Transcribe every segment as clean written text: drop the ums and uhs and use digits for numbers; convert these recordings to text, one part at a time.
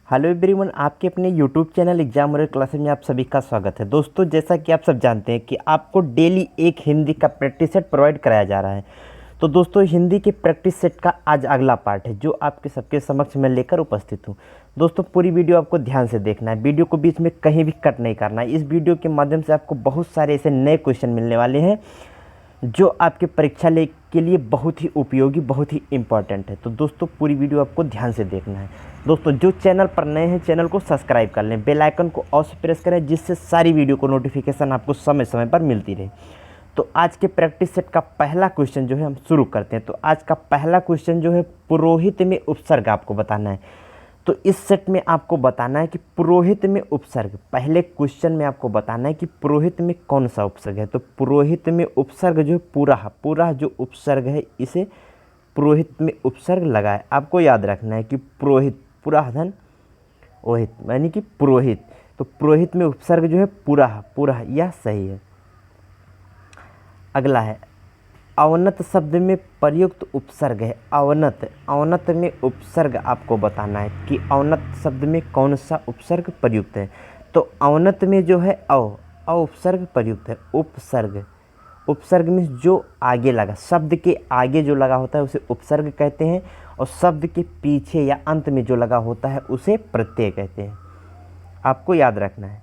Hello everyone, आपके अपने YouTube channel exam और क्लासेस में आप सभी का स्वागत है। दोस्तों, जैसा कि आप सब जानते हैं कि आपको डेली एक हिंदी का प्रैक्टिस सेट प्रोवाइड कराया जा रहा है। तो दोस्तों, हिंदी के प्रैक्टिस सेट का आज अगला पार्ट है जो आपके सबके समक्ष मैं लेकर उपस्थित हूँ। दोस्तों, पूरी वीडियो आपको ध्यान से देखना है, वीडियो को बीच में कहीं भी कट नहीं करना है। इस वीडियो के माध्यम से आपको बहुत सारे ऐसे नए क्वेश्चन मिलने वाले हैं जो आपके परीक्षा के लिए बहुत ही उपयोगी, बहुत ही इम्पॉर्टेंट है। तो दोस्तों, पूरी वीडियो आपको ध्यान से देखना है। दोस्तों, जो चैनल पर नए हैं चैनल को सब्सक्राइब कर लें, बेल आइकन को ऑल से प्रेस करें जिससे सारी वीडियो को नोटिफिकेशन आपको समय समय पर मिलती रहे। तो आज के प्रैक्टिस सेट का पहला क्वेश्चन जो है हम शुरू करते हैं। तो आज का पहला क्वेश्चन जो है पुरोहित में उपसर्ग आपको बताना है। तो इस सेट में आपको बताना है कि पुरोहित में उपसर्ग, पहले क्वेश्चन में आपको बताना है कि पुरोहित में कौन सा उपसर्ग है। तो पुरोहित में उपसर्ग जो है पूरा जो उपसर्ग है इसे पुरोहित में उपसर्ग लगा है। आपको याद रखना है कि पुरोहित पुराधन ओहित यानी कि पुरोहित, तो पुरोहित में उपसर्ग जो है पूरा यह सही है। अगला है अवनत शब्द में प्रयुक्त उपसर्ग है। अवनत में उपसर्ग आपको बताना है कि अवनत शब्द में कौन सा उपसर्ग प्रयुक्त है। तो अवनत में जो है अ उपसर्ग प्रयुक्त है। उपसर्ग में जो आगे लगा, शब्द के आगे जो लगा होता है उसे उपसर्ग कहते हैं, और शब्द के पीछे या अंत में जो लगा होता है उसे प्रत्यय कहते हैं। आपको याद रखना है।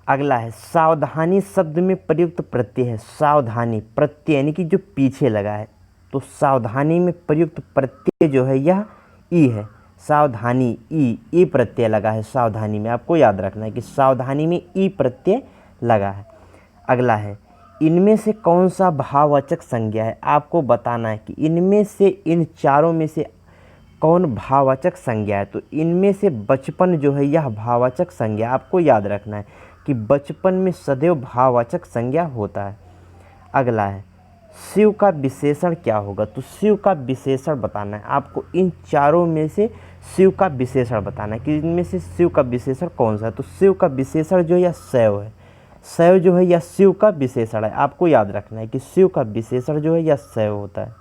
अगला है सावधानी शब्द में प्रयुक्त प्रत्यय है। सावधानी प्रत्यय यानी कि जो पीछे लगा है, तो सावधानी में प्रयुक्त प्रत्यय जो है यह ई है। सावधानी ई प्रत्यय लगा है सावधानी में। आपको याद रखना है कि सावधानी में ई प्रत्यय लगा है। अगला है इनमें से कौन सा भाववाचक संज्ञा है। आपको बताना है कि इनमें से, इन चारों में से कौन भाववाचक संज्ञा है। तो इनमें से बचपन जो है यह भाववाचक संज्ञा। आपको याद रखना है कि बचपन में सदैव भाववाचक संज्ञा होता है। अगला है शिव का विशेषण क्या होगा। तो शिव का विशेषण बताना है आपको। इन चारों में से शिव का विशेषण बताना है कि इनमें से शिव का विशेषण कौन सा है। तो शिव का विशेषण जो है यह शैव है। शैव जो है यह शिव का विशेषण है। आपको याद रखना है कि शिव का विशेषण जो है यह शैव होता है।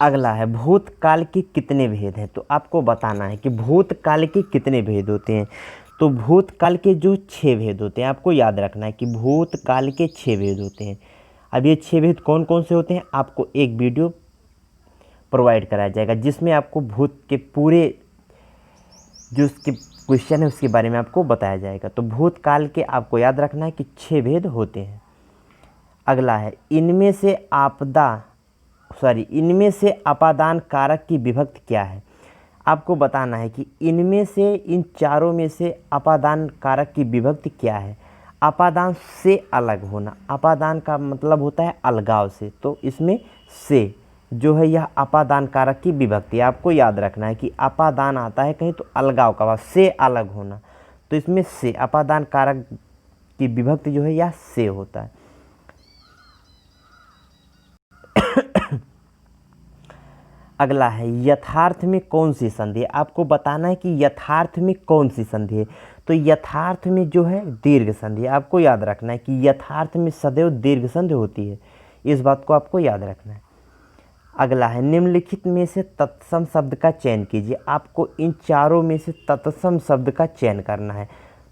अगला है भूतकाल के कितने भेद हैं। तो आपको बताना है कि भूतकाल के कितने भेद होते हैं। तो भूतकाल के जो 6 भेद होते हैं, आपको याद रखना है कि भूतकाल के 6 भेद होते हैं। अब ये 6 भेद कौन कौन से होते हैं, आपको एक वीडियो प्रोवाइड कराया जाएगा जिसमें आपको भूत के पूरे जो उसके क्वेश्चन है उसके बारे में आपको बताया जाएगा। तो भूतकाल के आपको याद रखना है कि 6 भेद होते हैं। अगला है इनमें से अपादान कारक की विभक्ति क्या है। आपको बताना है कि इनमें से, इन चारों में से अपादान कारक की विभक्ति क्या है। अपादान से अलग होना, अपादान का मतलब होता है अलगाव से, तो इसमें से जो है यह अपादान कारक की विभक्ति। आपको याद रखना है कि अपादान आता है कहीं तो अलगाव का, से अलग होना, तो इसमें से अपादान कारक की विभक्ति जो है यह से होता है। अगला है यथार्थ में कौन सी संधि है। आपको बताना है कि यथार्थ में कौन सी संधि है। तो यथार्थ में जो है दीर्घ संधि है। आपको याद रखना है कि यथार्थ में सदैव दीर्घ संधि होती है। इस बात को आपको याद रखना है। अगला है निम्नलिखित में से तत्सम शब्द का चयन कीजिए। आपको इन चारों में से तत्सम शब्द का चयन करना है।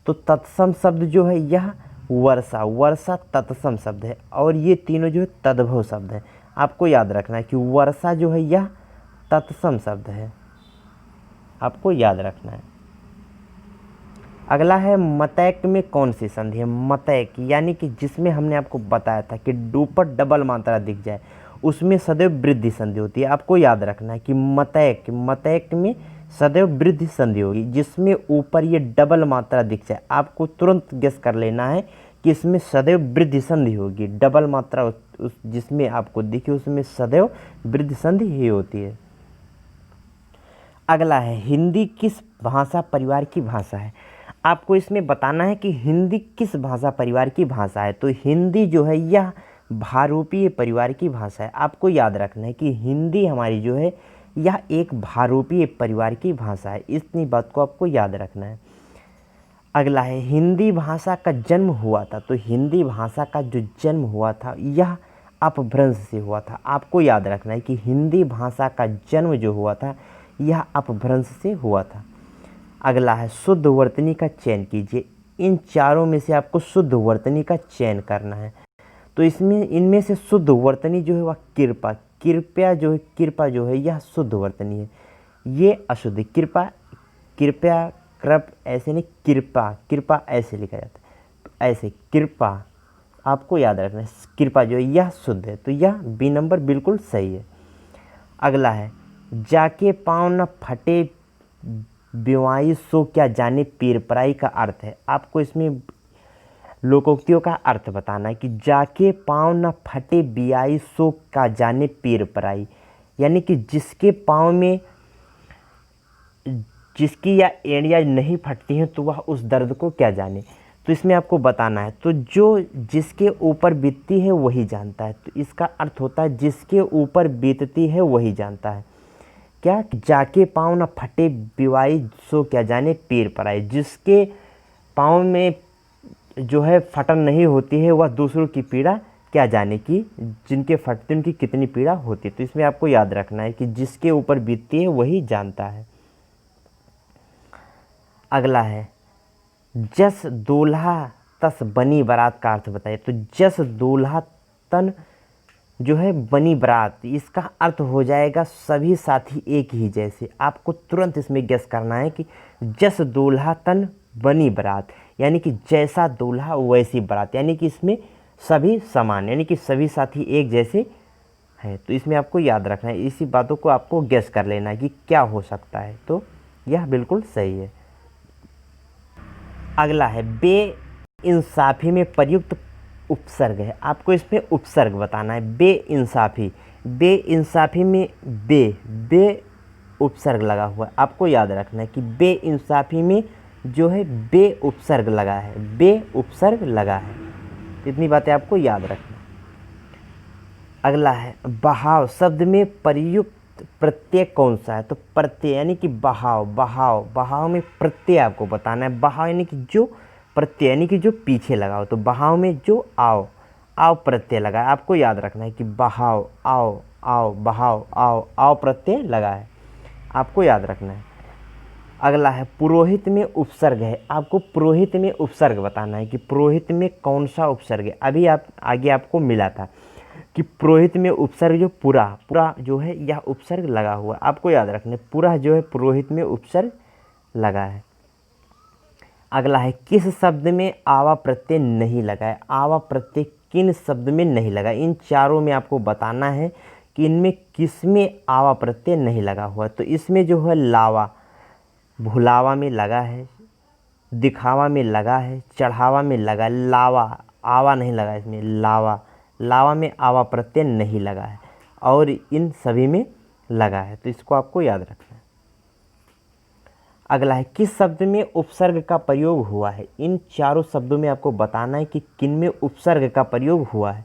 तो तत्सम शब्द जो है यह वर्षा तत्सम शब्द है, और ये तीनों जो है तद्भव शब्द है। आपको याद रखना है कि वर्षा जो है यह तत्सम शब्द है। आपको याद रखना है। अगला है मतैक में कौन सी संधि है। मतैक यानी कि जिसमें हमने आपको बताया था कि ऊपर डबल मात्रा दिख जाए उसमें सदैव वृद्धि संधि होती है। आपको याद रखना है कि मतैक में सदैव वृद्धि संधि होगी। जिसमें ऊपर ये डबल मात्रा दिख जाए आपको तुरंत गेस कर लेना है कि इसमें सदैव वृद्धि संधि होगी। डबल मात्रा जिसमें आपको दिखे उसमें सदैव वृद्धि संधि ही होती है। अगला है हिंदी किस भाषा परिवार की भाषा है। आपको इसमें बताना है कि हिंदी किस भाषा परिवार की भाषा है। तो हिंदी जो है यह भारूपीय परिवार की भाषा है। आपको याद रखना है कि हिंदी हमारी जो है यह एक भारूपीय परिवार की भाषा है। इतनी बात को आपको याद रखना है। अगला है हिंदी भाषा का जन्म हुआ था। तो हिंदी भाषा का जो जन्म हुआ था यह अपभ्रंश से हुआ था। आपको याद रखना है कि हिंदी भाषा का जन्म जो हुआ था यह अपभ्रंश से हुआ था। अगला है शुद्ध वर्तनी का चयन कीजिए। इन चारों में से आपको शुद्ध वर्तनी का चयन करना है। तो इसमें इनमें से शुद्ध वर्तनी जो है वह कृपा, कृपया जो है, कृपा जो है यह शुद्ध वर्तनी है। ये अशुद्ध, कृपा, कृपया, कृप ऐसे नहीं, कृपा, कृपा ऐसे लिखा जाता है। तो ऐसे कृपा आपको याद रखना है, कृपा जो है यह शुद्ध है। तो यह बी नंबर बिल्कुल सही है। अगला है जाके पाँव न फटे बिवाई सो क्या जाने पीर पराई का अर्थ है। आपको इसमें लोकोक्तियों का अर्थ बताना है कि जाके पाँव न फटे बियाई सो का जाने पीर पराई, यानी कि जिसके पाँव में, जिसकी या एड़ियाँ नहीं फटती हैं तो वह उस दर्द को क्या जाने। तो इसमें आपको बताना है, तो जो जिसके ऊपर बीतती है वही जानता है। तो इसका अर्थ होता है जिसके ऊपर बीतती है वही जानता है। क्या, जाके पाँव न फटे बिवाई सो क्या जाने पीर पराई, जिसके पाँव में जो है फटन नहीं होती है वह दूसरों की पीड़ा क्या जाने की, जिनके फटते उनकी कितनी पीड़ा होती है। तो इसमें आपको याद रखना है कि जिसके ऊपर बीतती है वही जानता है। अगला है जस दूल्हा तस बनी बारात का अर्थ बताइए। तो जस दूल्हा तन जो है बनी बारात, इसका अर्थ हो जाएगा सभी साथी एक ही जैसे। आपको तुरंत इसमें गेस करना है कि जस दूल्हा तन बनी बारात, यानी कि जैसा दूल्हा वैसी बारात, यानी कि इसमें सभी समान, यानी कि सभी साथी एक जैसे हैं। तो इसमें आपको याद रखना है, इसी बातों को आपको गेस कर लेना है कि क्या हो सकता है। तो यह बिल्कुल सही है। अगला है बे इंसाफी में प्रयुक्त उपसर्ग है। आपको इसमें उपसर्ग बताना है। बे इंसाफी, बे इंसाफी में बे उपसर्ग लगा हुआ है। आपको याद रखना है कि बे इंसाफी में जो है बे उपसर्ग लगा है, बे उपसर्ग लगा है। इतनी बातें आपको याद रखना। अगला है बहाव शब्द में प्रयुक्त प्रत्यय कौन सा है। तो प्रत्यय यानी कि बहाव, बहाव में प्रत्यय आपको बताना है। बहाव यानी कि जो प्रत्यय, यानी कि जो पीछे लगा हो। तो बहाव में जो आओ प्रत्यय लगा है। आपको याद रखना है कि बहाव, आओ बहाव, आओ प्रत्यय लगा है। आपको याद रखना है। अगला है पुरोहित में उपसर्ग है। आपको पुरोहित में उपसर्ग बताना है कि पुरोहित में कौन सा उपसर्ग है। अभी आप आगे आपको मिला था कि पुरोहित में उपसर्ग जो पूरा जो है यह उपसर्ग लगा हुआ है। आपको याद रखना है पूरा जो है पुरोहित में उपसर्ग लगा है। अगला है किस शब्द में आवा प्रत्यय नहीं लगा है। आवा प्रत्यय किन शब्द में नहीं लगा। इन चारों में आपको बताना है कि इनमें किस में आवा प्रत्यय नहीं लगा हुआ। तो इसमें जो है लावा, भुलावा में लगा है, दिखावा में लगा है, चढ़ावा में लगा है। लावा, आवा नहीं लगा इसमें, लावा में आवा प्रत्यय नहीं लगा है और इन सभी में लगा है। तो इसको आपको याद रखना है। अगला है किस शब्द में उपसर्ग का प्रयोग हुआ है। इन चारों शब्दों में आपको बताना है कि किन में उपसर्ग का प्रयोग हुआ है।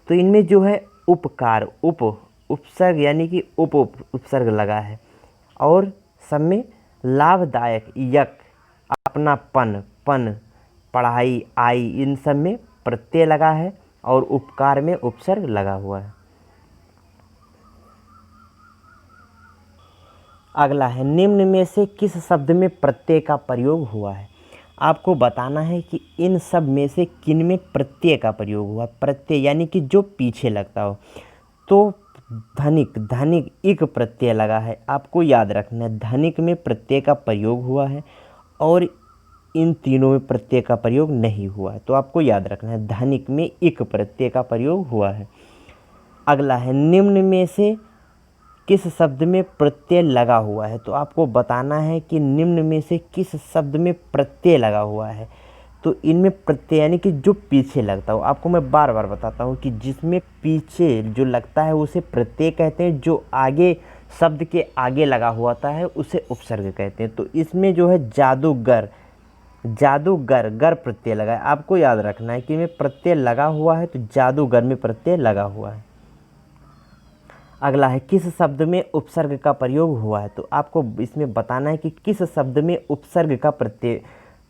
तो इनमें जो है उपकार, उपसर्ग यानी कि उपसर्ग लगा है और सब में लाभदायक, यक, अपनापन, पढ़ाई, आई, इन सब में प्रत्यय लगा है और उपकार में उपसर्ग लगा हुआ है। अगला है निम्न में से किस शब्द में प्रत्यय का प्रयोग हुआ है। आपको बताना है कि इन सब में से किन में प्रत्यय का प्रयोग हुआ। प्रत्यय यानी कि जो पीछे लगता हो। तो धनिक इक प्रत्यय लगा है। आपको याद रखना है धनिक में प्रत्यय का प्रयोग हुआ है और इन तीनों में प्रत्यय का प्रयोग नहीं हुआ है। तो आपको याद रखना है धनिक में इक प्रत्यय का प्रयोग हुआ है। अगला है निम्न में से किस शब्द में प्रत्यय लगा हुआ है। तो आपको बताना है कि निम्न में से किस शब्द में प्रत्यय लगा हुआ है। तो इनमें प्रत्यय यानी कि जो पीछे लगता हो। आपको मैं बार बार बताता हूँ कि जिसमें पीछे जो लगता है उसे प्रत्यय कहते हैं, जो आगे शब्द के आगे लगा हुआ है उसे उपसर्ग कहते हैं। तो इसमें जो है जादूगर, गर प्रत्यय लगा है। आपको याद रखना है कि में प्रत्यय लगा हुआ है तो जादूगर में प्रत्यय लगा हुआ है। अगला है किस शब्द में उपसर्ग का प्रयोग हुआ है। तो आपको इसमें बताना है कि किस शब्द में उपसर्ग का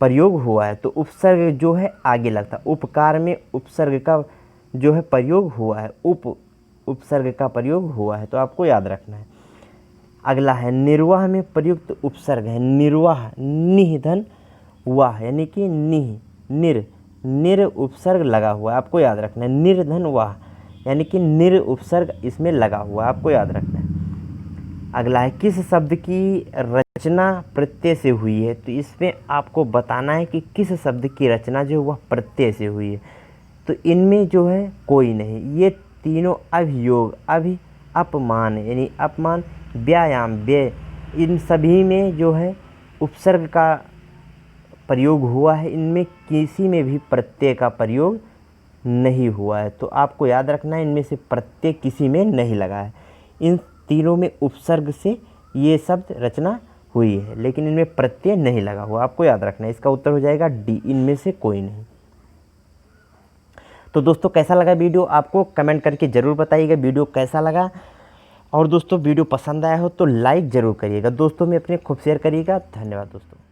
प्रयोग हुआ है। तो उपसर्ग जो है आगे लगता है। उपकार में उपसर्ग का जो है प्रयोग हुआ है, उपसर्ग का प्रयोग हुआ है। तो आपको याद रखना है। अगला है निर्वाह में प्रयुक्त उपसर्ग है निर्वाह, निह धन वाह, यानी कि निर उपसर्ग लगा हुआ है, आपको याद रखना है। निर्धन वाह यानी कि निर उपसर्ग इसमें लगा हुआ है, आपको याद रखना है। अगला है किस शब्द की रचना प्रत्यय से हुई है, तो इसमें आपको बताना है कि किस शब्द की रचना जो वह प्रत्यय से हुई है। तो इनमें जो है कोई नहीं, ये तीनों अभियोग, अपमान यानी अपमान, व्यायाम व्यय, इन सभी में जो है उपसर्ग का प्रयोग हुआ है, इनमें किसी में भी प्रत्यय का प्रयोग नहीं हुआ है। तो आपको याद रखना है इनमें से प्रत्यय किसी में नहीं लगा है। इन तीनों में उपसर्ग से ये शब्द रचना हुई है, लेकिन इनमें प्रत्यय नहीं लगा हुआ, आपको याद रखना है। इसका उत्तर हो जाएगा डी, इनमें से कोई नहीं। तो दोस्तों कैसा लगा वीडियो, आपको कमेंट करके ज़रूर बताइएगा वीडियो कैसा लगा। और दोस्तों वीडियो पसंद आया हो तो लाइक ज़रूर करिएगा, दोस्तों में अपने खूब शेयर करिएगा। धन्यवाद दोस्तों।